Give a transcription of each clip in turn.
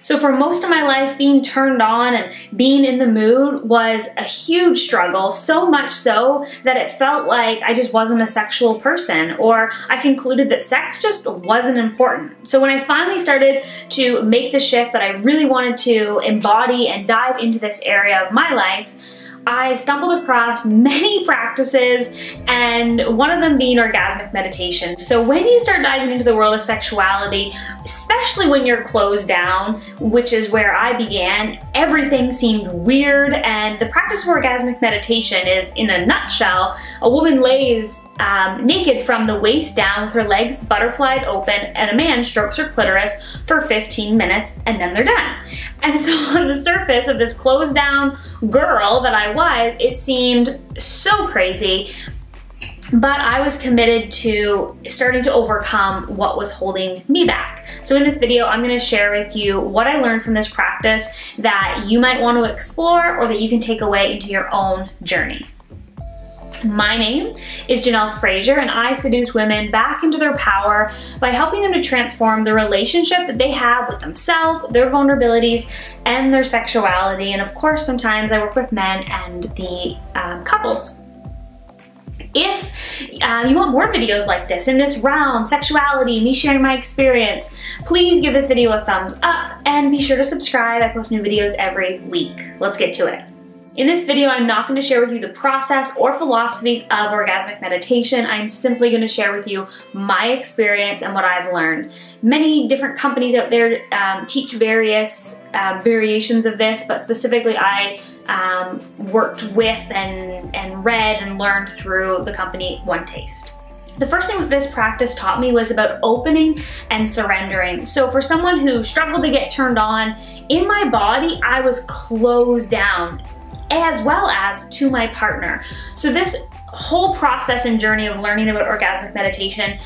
So for most of my life, being turned on and being in the mood was a huge struggle, so much so that it felt like I just wasn't a sexual person, or I concluded that sex just wasn't important. So when I finally started to make the shift that I really wanted to embody and dive into this area of my life, I stumbled across many practices, and one of them being orgasmic meditation. So when you start diving into the world of sexuality, especially when you're closed down, which is where I began, everything seemed weird. And the practice of orgasmic meditation is, in a nutshell, a woman lays naked from the waist down with her legs butterflied open, and a man strokes her clitoris for 15 minutes, and then they're done. And so on the surface of this closed down girl that I was, it seemed so crazy, but I was committed to starting to overcome what was holding me back. So in this video, I'm going to share with you what I learned from this practice that you might want to explore, or that you can take away into your own journey. My name is Janelle Frazier, and I seduce women back into their power by helping them to transform the relationship that they have with themselves, their vulnerabilities, and their sexuality. And of course, sometimes I work with men and the couples. If you want more videos like this in this realm, sexuality, me sharing my experience, please give this video a thumbs up and be sure to subscribe. I post new videos every week. Let's get to it. In this video, I'm not going to share with you the process or philosophies of orgasmic meditation. I'm simply going to share with you my experience and what I've learned. Many different companies out there teach various variations of this, but specifically I worked with and read and learned through the company OneTaste. The first thing that this practice taught me was about opening and surrendering. So for someone who struggled to get turned on, in my body, I was closed down, as well as to my partner. So this whole process and journey of learning about orgasmic meditation,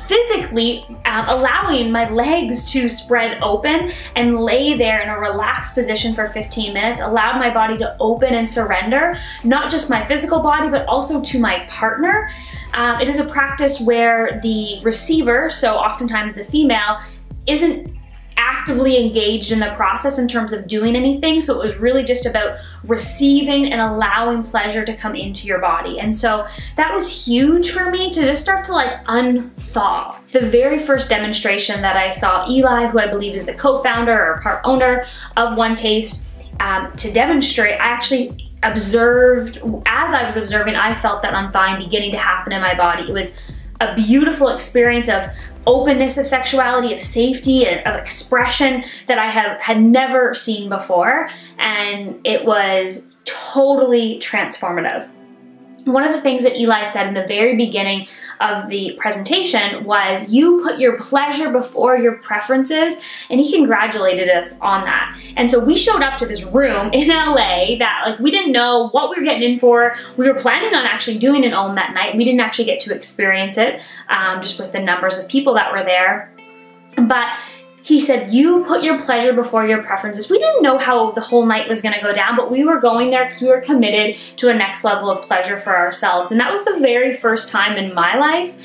physically allowing my legs to spread open and lay there in a relaxed position for 15 minutes, allowed my body to open and surrender, not just my physical body, but also to my partner. It is a practice where the receiver, so oftentimes the female, isn't actively engaged in the process in terms of doing anything. So it was really just about receiving and allowing pleasure to come into your body. And so that was huge for me to just start to like unthaw. The very first demonstration that I saw Eli, who I believe is the co-founder or part owner of OneTaste, to demonstrate, I actually observed, as I was observing, I felt that unthawing beginning to happen in my body. It was a beautiful experience of openness of sexuality, of safety, of expression that I had never seen before, and it was totally transformative. One of the things that Eli said in the very beginning of the presentation was, you put your pleasure before your preferences, and he congratulated us on that. And so we showed up to this room in LA that like we didn't know what we were getting in for. We were planning on actually doing an OM that night. We didn't actually get to experience it just with the numbers of people that were there. But he said, you put your pleasure before your preferences. We didn't know how the whole night was going to go down, but we were going there because we were committed to a next level of pleasure for ourselves. And that was the very first time in my life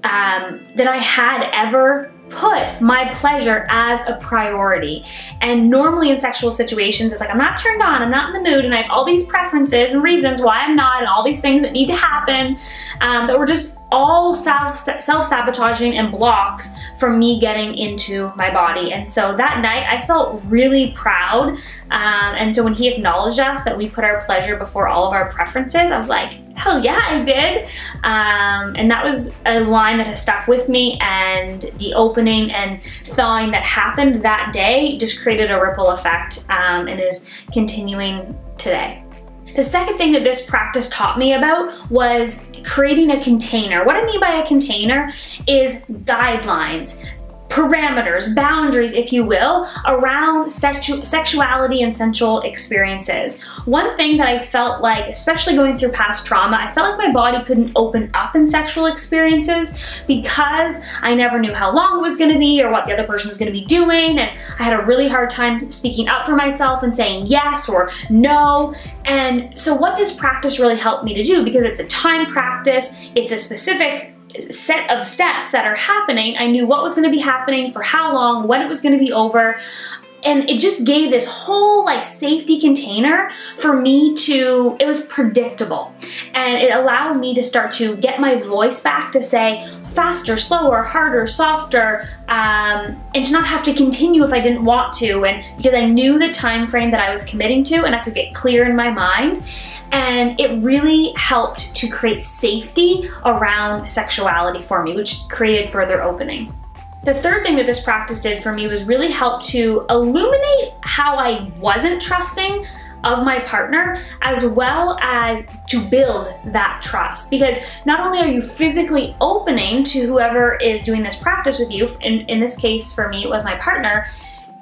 that I had ever put my pleasure as a priority. And normally in sexual situations, it's like, I'm not turned on, I'm not in the mood, and I have all these preferences and reasons why I'm not, and all these things that need to happen that were just all self-sabotaging and blocks from me getting into my body. And so that night I felt really proud. And so when he acknowledged us that we put our pleasure before all of our preferences, I was like, hell yeah, I did. And that was a line that has stuck with me, and the opening and thawing that happened that day just created a ripple effect and is continuing today. The second thing that this practice taught me about was creating a container. What I mean by a container is guidelines, parameters, boundaries, if you will, around sexuality and sensual experiences. One thing that I felt like, especially going through past trauma, I felt like my body couldn't open up in sexual experiences because I never knew how long it was going to be or what the other person was going to be doing, and I had a really hard time speaking up for myself and saying yes or no. And so what this practice really helped me to do, because it's a time practice, it's a specific set of steps that are happening. I knew what was going to be happening, for how long, when it was going to be over. And it just gave this whole like safety container for me to, it was predictable. And it allowed me to start to get my voice back to say faster, slower, harder, softer, and to not have to continue if I didn't want to. And because I knew the time frame that I was committing to and I could get clear in my mind. And it really helped to create safety around sexuality for me, which created further opening. The third thing that this practice did for me was really help to illuminate how I wasn't trusting of my partner, as well as to build that trust. Because not only are you physically opening to whoever is doing this practice with you, in this case for me it was my partner,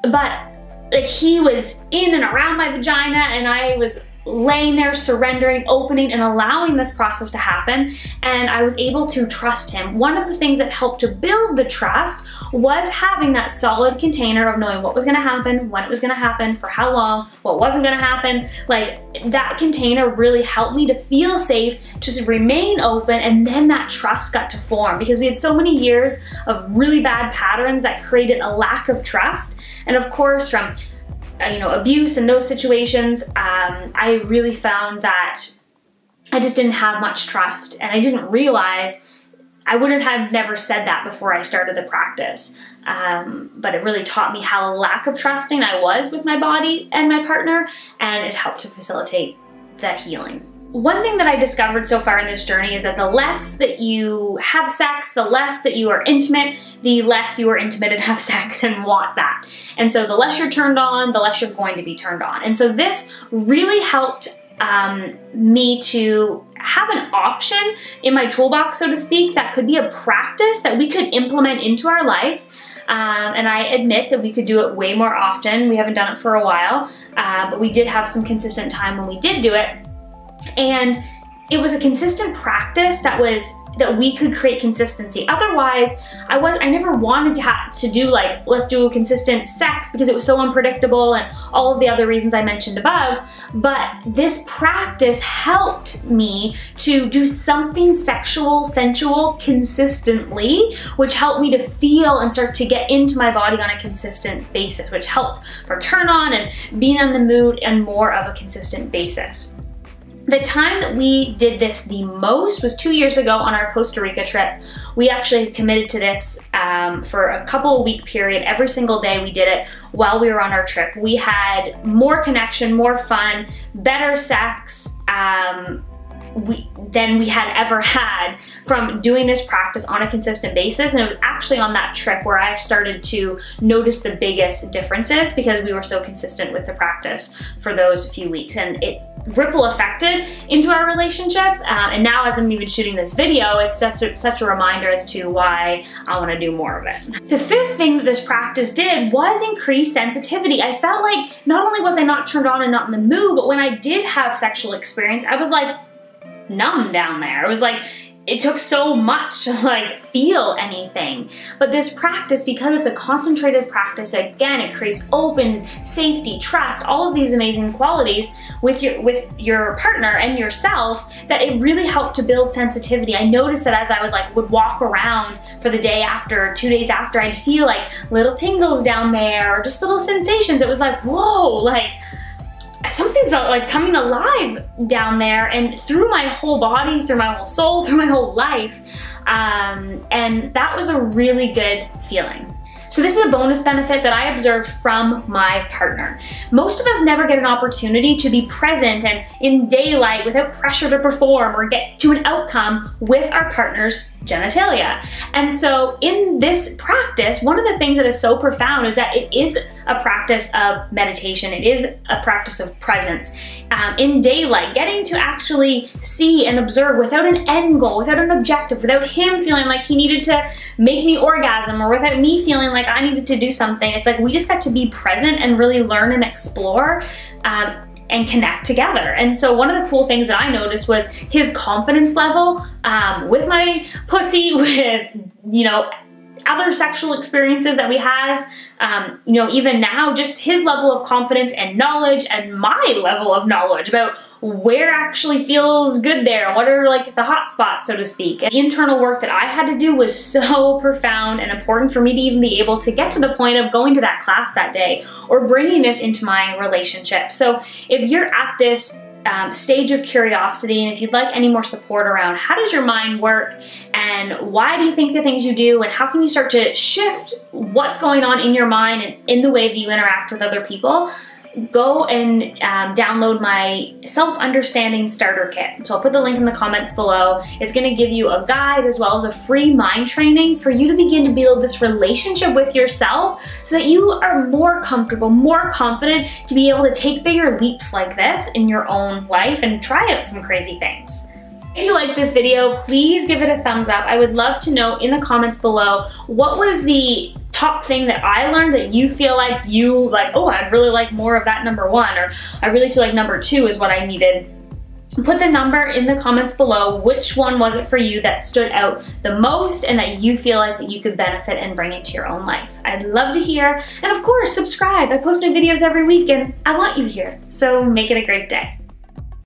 but like he was in and around my vagina and I was laying there surrendering, opening, and allowing this process to happen, and I was able to trust him. One of the things that helped to build the trust was having that solid container of knowing what was gonna happen, when it was gonna happen, for how long, what wasn't gonna happen. Like, that container really helped me to feel safe, to remain open, and then that trust got to form, because we had so many years of really bad patterns that created a lack of trust. And of course, from abuse and those situations, I really found that I just didn't have much trust, and I didn't realize, I wouldn't have never said that before I started the practice. But it really taught me how lack of trusting I was with my body and my partner, and it helped to facilitate that healing. One thing that I discovered so far in this journey is that the less that you have sex, the less that you are intimate, the less you are intimate and have sex and want that. And so the less you're turned on, the less you're going to be turned on. And so this really helped me to have an option in my toolbox, so to speak, that could be a practice that we could implement into our life. And I admit that we could do it way more often. We haven't done it for a while, but we did have some consistent time when we did do it. And it was a consistent practice that we could create consistency. Otherwise, I never wanted to do like, let's do a consistent sex, because it was so unpredictable and all of the other reasons I mentioned above. But this practice helped me to do something sexual, sensual, consistently, which helped me to feel and start to get into my body on a consistent basis, which helped for turn on and being in the mood and more of a consistent basis. The time that we did this the most was 2 years ago on our Costa Rica trip. We actually committed to this for a couple week period. Every single day we did it while we were on our trip. We had more connection, more fun, better sex than we had ever had from doing this practice on a consistent basis. And it was actually on that trip where I started to notice the biggest differences, because we were so consistent with the practice for those few weeks. And it ripple affected into our relationship. And now as I'm even shooting this video, it's such a reminder as to why I want to do more of it. The fifth thing that this practice did was increase sensitivity. I felt like not only was I not turned on and not in the mood, but when I did have sexual experience, I was like numb down there. It was like, it took so much to like feel anything. But this practice, because it's a concentrated practice, again, it creates open, safety, trust, all of these amazing qualities with your partner and yourself, that it really helped to build sensitivity. I noticed that as I was like, would walk around for the day after, 2 days after, I'd feel like little tingles down there, or just little sensations. It was like, whoa, like, something's like coming alive down there, and through my whole body, through my whole soul, through my whole life. And that was a really good feeling. So this is a bonus benefit that I observed from my partner. Most of us never get an opportunity to be present and in daylight without pressure to perform or get to an outcome with our partner's genitalia. And so in this practice, one of the things that is so profound is that it is a practice of meditation. It is a practice of presence. In daylight, getting to actually see and observe without an end goal, without an objective, without him feeling like he needed to make me orgasm, or without me feeling like I needed to do something. It's like we just got to be present and really learn and explore and connect together. And so one of the cool things that I noticed was his confidence level with my pussy, with, other sexual experiences that we have, even now, just his level of confidence and knowledge, and my level of knowledge about where actually feels good there, what are like the hot spots, so to speak. And the internal work that I had to do was so profound and important for me to even be able to get to the point of going to that class that day or bringing this into my relationship. So if you're at this stage of curiosity, and if you'd like any more support around how does your mind work and why do you think the things you do, and how can you start to shift what's going on in your mind and in the way that you interact with other people, go and download my self-understanding starter kit. So I'll put the link in the comments below. It's going to give you a guide as well as a free mind training for you to begin to build this relationship with yourself so that you are more comfortable, more confident to be able to take bigger leaps like this in your own life and try out some crazy things. If you like this video, please give it a thumbs up. I would love to know in the comments below, what was the top thing that I learned that you feel like oh, I'd really like more of that number 1, or I really feel like number 2 is what I needed. Put the number in the comments below. Which one was it for you that stood out the most and that you feel like that you could benefit and bring into your own life? I'd love to hear. And of course, subscribe. I post new videos every week and I want you here. So make it a great day.